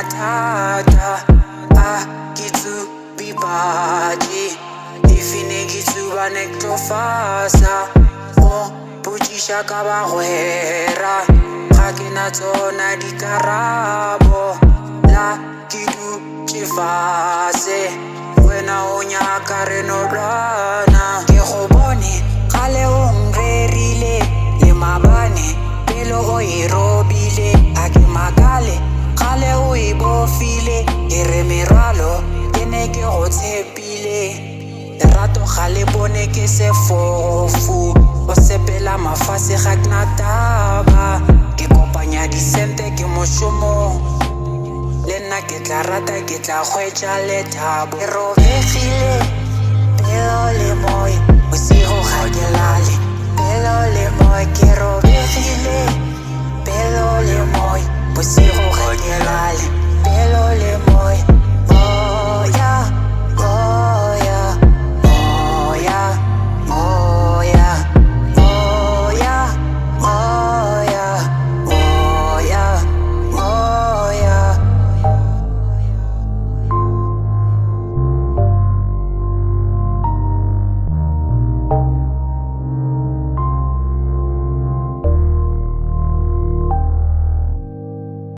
mathata a ke tsubibatše ifine ke tsuba nektofasa o potšiša ka bagwera ga ke na tsona dikarabo la ke dutše fase wena o nyaka re no lwana ke go bone gale o nrerile le mabane pele o e robile a ke makale gale o e bofile ke re merwalo ke ne ke go tshepile lerato ga le bone ke sefofu o sepela mafase ga ke na taba ke kopanya disente ke mošomong le nna ke tla rata ke tla hwetša lethabo ke robegile pelo le moya bosigo ga ke lale pelo le moya ke robegile pelo le moya bosigo ga ke lale